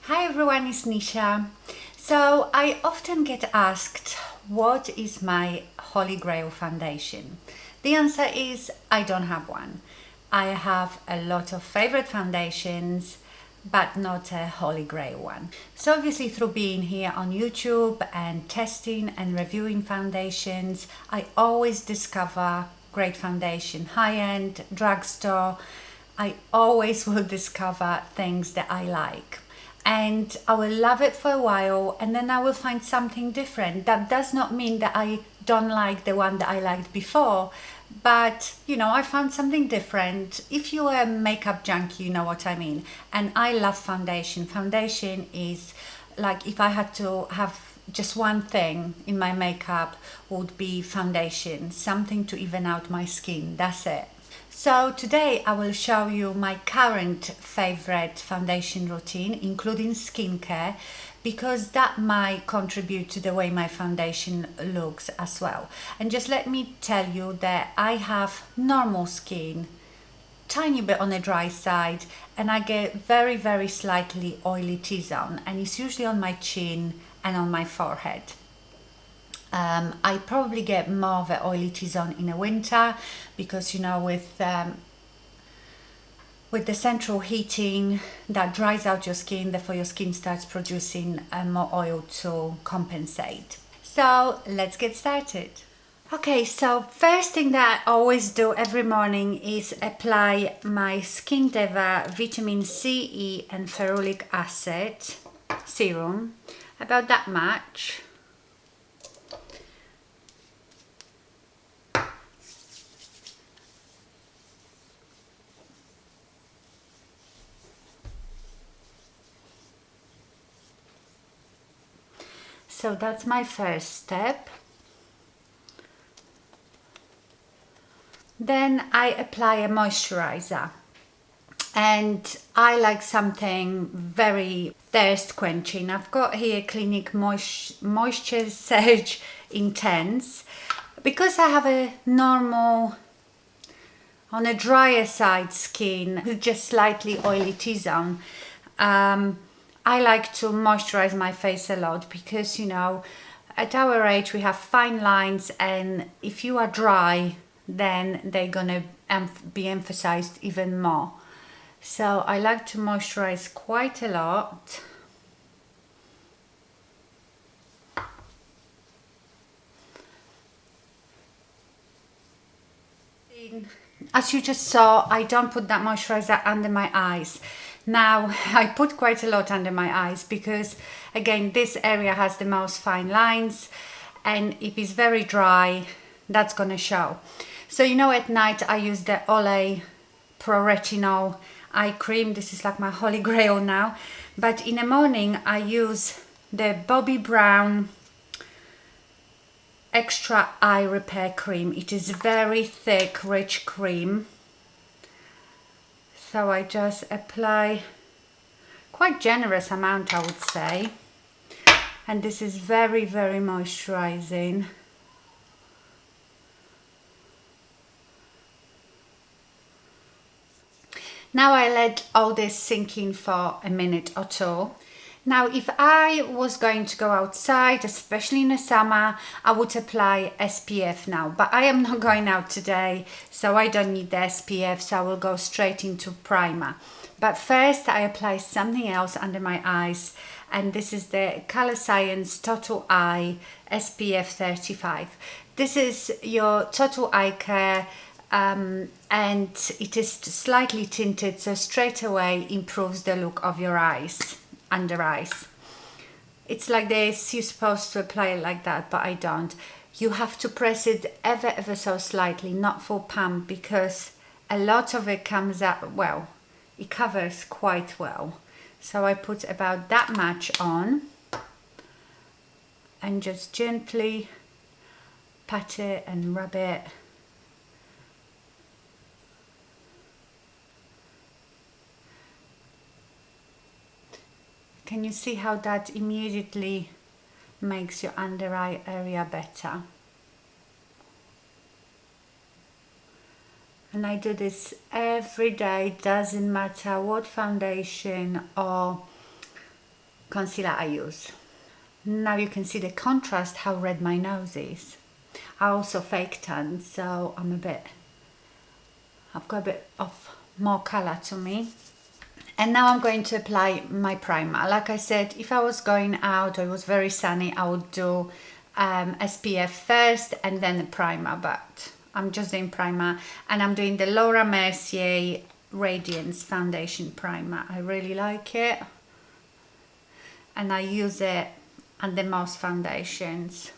Hi everyone, it's Nisha. So I often get asked, what is my holy grail foundation? The answer is I don't have one. I have a lot of favorite foundations, but not a holy grail one. So obviously through being here on YouTube and testing and reviewing foundations, I always discover great foundation, high-end, drugstore. I always will discover things that I like. And I will love it for a while and then I will find something different. That does not mean that I don't like the one that I liked before, but I found something different. If you're a makeup junkie, you know what I mean. And I love foundation. Foundation is like, if I had to have just one thing in my makeup, would be foundation, something to even out my skin. That's it. So today I will show you my current favorite foundation routine, including skincare, because that might contribute to the way my foundation looks as well. And just let me tell you that I have normal skin, tiny bit on the dry side, and I get very slightly oily T-zone, and it's usually on my chin and on my forehead. I probably get more of an oily T-zone in the winter because with the central heating that dries out your skin, therefore your skin starts producing more oil to compensate. So let's get started. Okay, so first thing that I always do every morning is apply my Skin Deva Vitamin C, E and Ferulic Acid serum, about that much. So that's my first step. Then I apply a moisturizer, and I like something very thirst quenching. I've got here Clinique Moisture Surge Intense. Because I have a normal, on a drier side skin, with just slightly oily T-zone, I like to moisturize my face a lot because at our age we have fine lines, and if you are dry then they're gonna be emphasized even more. So I like to moisturize quite a lot. As you just saw, I don't put that moisturizer under my eyes. Now I put quite a lot under my eyes because again this area has the most fine lines, and if it's very dry that's gonna show. So at night I use the Olay Pro Retinol eye cream. This is like my holy grail now. But in the morning I use the Bobbi Brown Extra Eye Repair Cream. It is very thick, rich cream. So I just apply quite generous amount, I would say. And this is very moisturizing. Now I let all this sink in for a minute or two. Now if I was going to go outside, especially in the summer, I would apply SPF now, but I am not going out today, so I don't need the SPF, so I will go straight into primer. But first I apply something else under my eyes, and this is the Colorescience Total Eye SPF 35. This is your total eye care, and it is slightly tinted, so straight away improves the look of your eyes, under eyes. It's like this, you're supposed to apply it like that, but I don't. You have to press it ever so slightly, not full pump, because a lot of it comes out, well, it covers quite well. So I put about that much on and just gently pat it and rub it. Can you see how that immediately makes your under eye area better? And I do this every day, doesn't matter what foundation or concealer I use. Now you can see the contrast, how red my nose is. I also fake tan, so I've got a bit of more color to me. And now I'm going to apply my primer. Like I said, if I was going out or it was very sunny, I would do SPF first and then the primer, but I'm just doing primer, and I'm doing the Lura Mercier Radiance Foundation Primer. I really like it, and I use it under most foundations.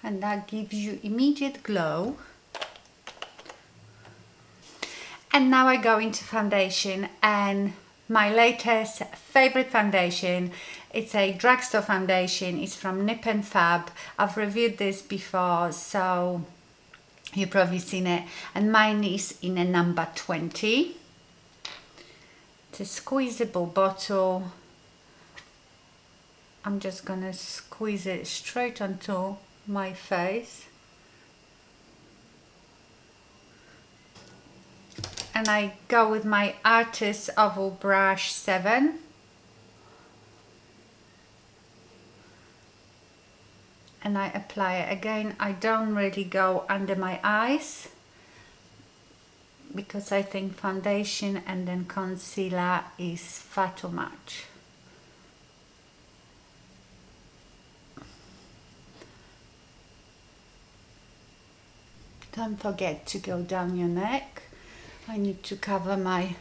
And that gives you immediate glow. And now I go into foundation, and my latest favorite foundation, it's a drugstore foundation. It's from Nip and Fab. I've reviewed this before, so you've probably seen it. And mine is in a number 20. It's a squeezable bottle. I'm just gonna squeeze it straight onto my face. And I go with my Artist Oval Brush 7. And I apply it again. I don't really go under my eyes, because I think foundation and then concealer is far too much. Don't forget to go down your neck. I need to cover my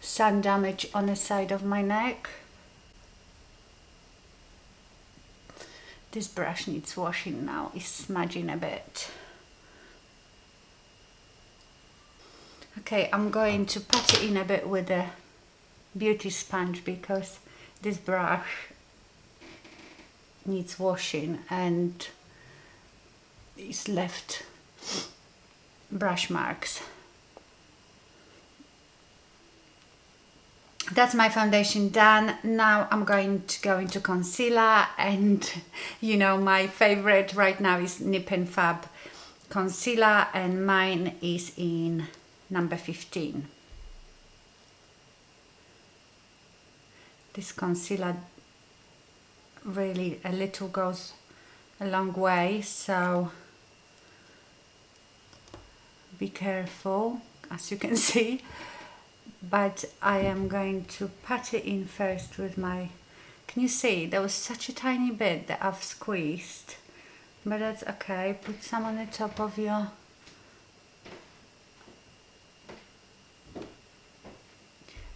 sun damage on the side of my neck. This brush needs washing now, it's smudging a bit. Okay, I'm going to pat it in a bit with a beauty sponge, because this brush needs washing and it's left brush marks. That's my foundation done. Now I'm going to go into concealer, and you know, my favorite right now is Nip and Fab concealer, and mine is in number 15. This concealer really a little goes a long way, so be careful, as you can see. But I am going to pat it in first with my, can you see there was such a tiny bit that I've squeezed, but that's okay. Put some on the top of your,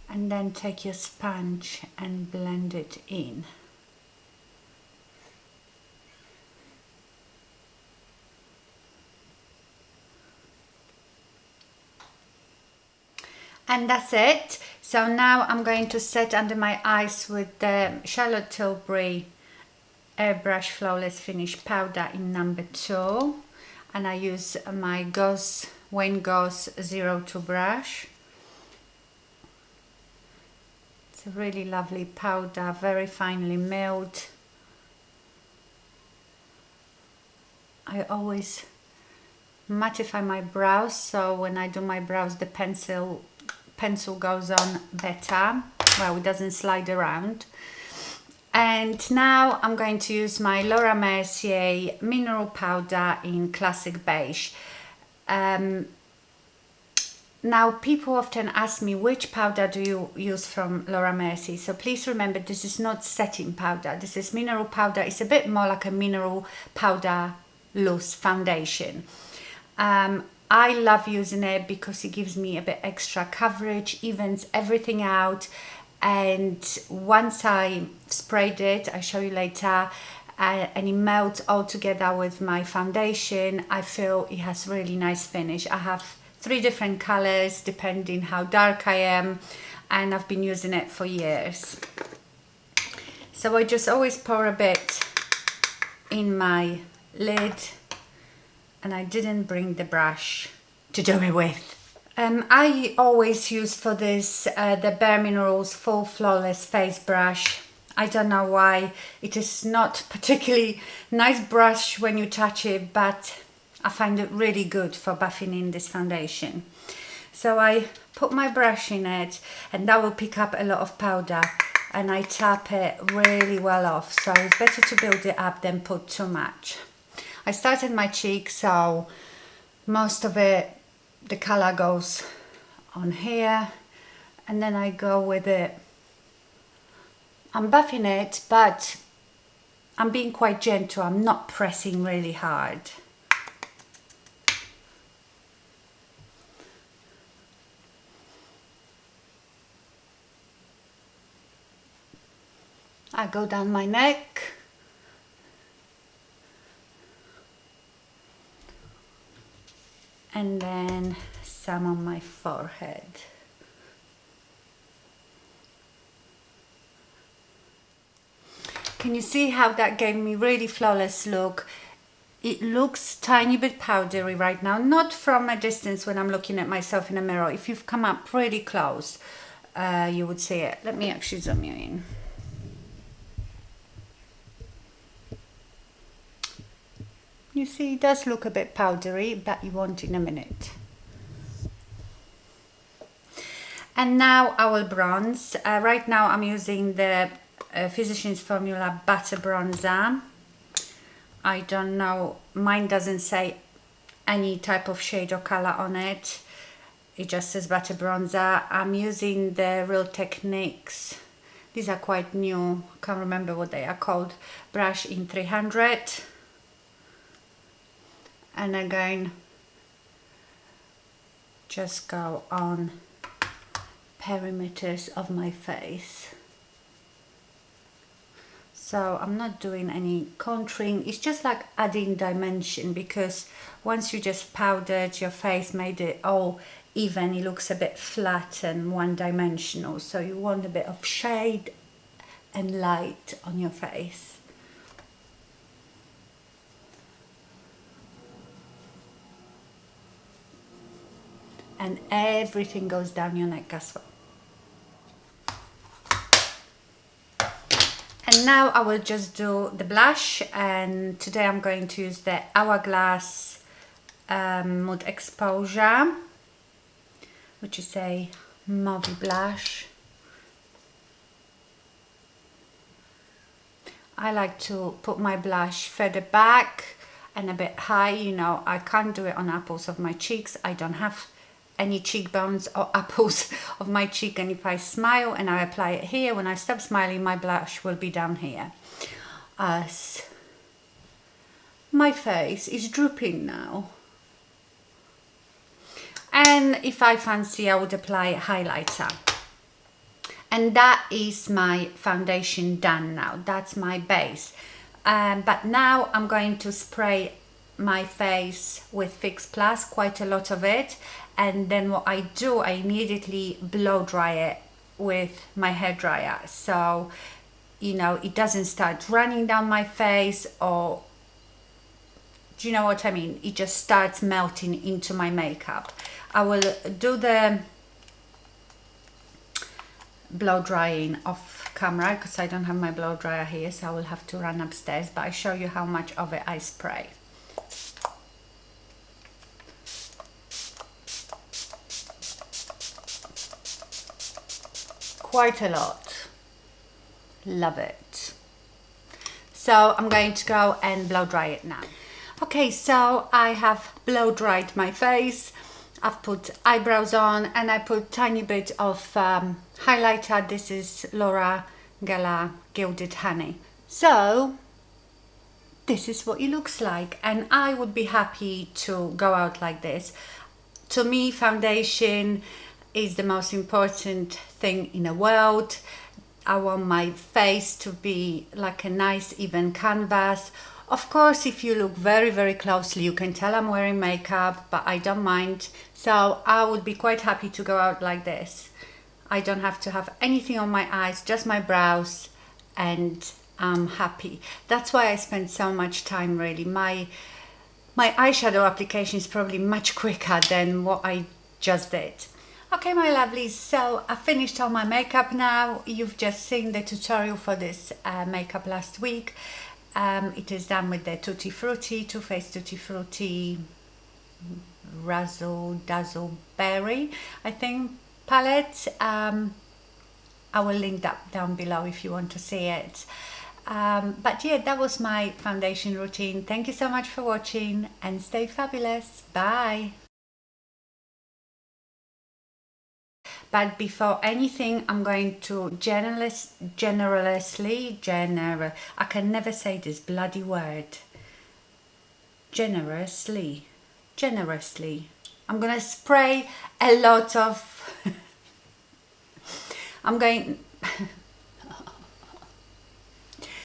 and then take your sponge and blend it in. And that's it. So now I'm going to set under my eyes with the Charlotte Tilbury Airbrush Flawless Finish Powder in number 2. And I use my Wayne Goss 02 brush. It's a really lovely powder, very finely milled. I always mattify my brows, so when I do my brows the pencil goes on better, well, it doesn't slide around. And now I'm going to use my Lura Mercier Mineral Powder in Classic Beige. Now people often ask me, which powder do you use from Lura Mercier? So please remember, this is not setting powder, this is mineral powder. It's a bit more like a mineral powder loose foundation. I love using it because it gives me a bit extra coverage, evens everything out, and once I sprayed it, I'll show you later, and it melts all together with my foundation, I feel it has really nice finish. I have 3 different colors depending how dark I am, and I've been using it for years. So I just always pour a bit in my lid, and I didn't bring the brush to do it with. I always use for this the Bare Minerals Full Flawless Face Brush. I don't know why, it is not particularly nice brush when you touch it, but I find it really good for buffing in this foundation. So I put my brush in it, and that will pick up a lot of powder, and I tap it really well off. So it's better to build it up than put too much. I started my cheek, so most of it, the color goes on here, and then I go with it. I'm buffing it, but I'm being quite gentle. I'm not pressing really hard. I go down my neck. And then some on my forehead. Can you see how that gave me really flawless look? It looks tiny bit powdery right now, not from a distance when I'm looking at myself in a mirror. If you've come up really close, you would see it. Let me actually zoom you in. You see, it does look a bit powdery, but you won't in a minute. And now I will bronze. Right now I'm using the Physicians Formula Butter Bronzer. I don't know, mine doesn't say any type of shade or color on it. It just says Butter Bronzer. I'm using the Real Techniques. These are quite new, can't remember what they are called. Brush in 300. And again, just go on perimeters of my face. So I'm not doing any contouring, it's just like adding dimension, because once you just powdered your face, made it all even, it looks a bit flat and one-dimensional. So you want a bit of shade and light on your face. And everything goes down your neck as well. And now I will just do the blush, and today I'm going to use the Hourglass Mood Exposure, which is a mauve blush. I like to put my blush further back and a bit high. You know, I can't do it on apples of my cheeks. I don't have any cheekbones or apples of my cheek, and if I smile and I apply it here, when I stop smiling, my blush will be down here. As my face is drooping now, and if I fancy, I would apply highlighter. And that is my foundation done now. That's my base. But now I'm going to spray my face with Fix Plus, quite a lot of it, and then what I do, I immediately blow dry it with my hairdryer, so you know it doesn't start running down my face, or do you know what I mean? It just starts melting into my makeup. I will do the blow drying off camera because I don't have my blow dryer here, so I will have to run upstairs, but I show you how much of it I spray. Quite a lot. Love it. So I'm going to go and blow dry it now. Okay, so I have blow dried my face. I've put eyebrows on, and I put tiny bit of highlighter. This is Lura Mercier Gilded Honey. So this is what it looks like, and I would be happy to go out like this. To me, foundation is the most important thing in the world. I want my face to be like a nice even canvas. Of course, if you look very, very closely, you can tell I'm wearing makeup, but I don't mind. So I would be quite happy to go out like this. I don't have to have anything on my eyes, just my brows, and I'm happy. That's why I spend so much time, really. My eyeshadow application is probably much quicker than what I just did. Okay, my lovelies, so I finished all my makeup now. You've just seen the tutorial for this makeup last week. It is done with the Tutti Frutti, Too Faced Tutti Frutti Razzle Dazzle Berry, I think. palette. I will link that down below if you want to see it. But yeah, that was my foundation routine. Thank you so much for watching and stay fabulous. Bye. But before anything, I'm going to I can never say this bloody word. Generously. I'm going to spray a lot of, I'm going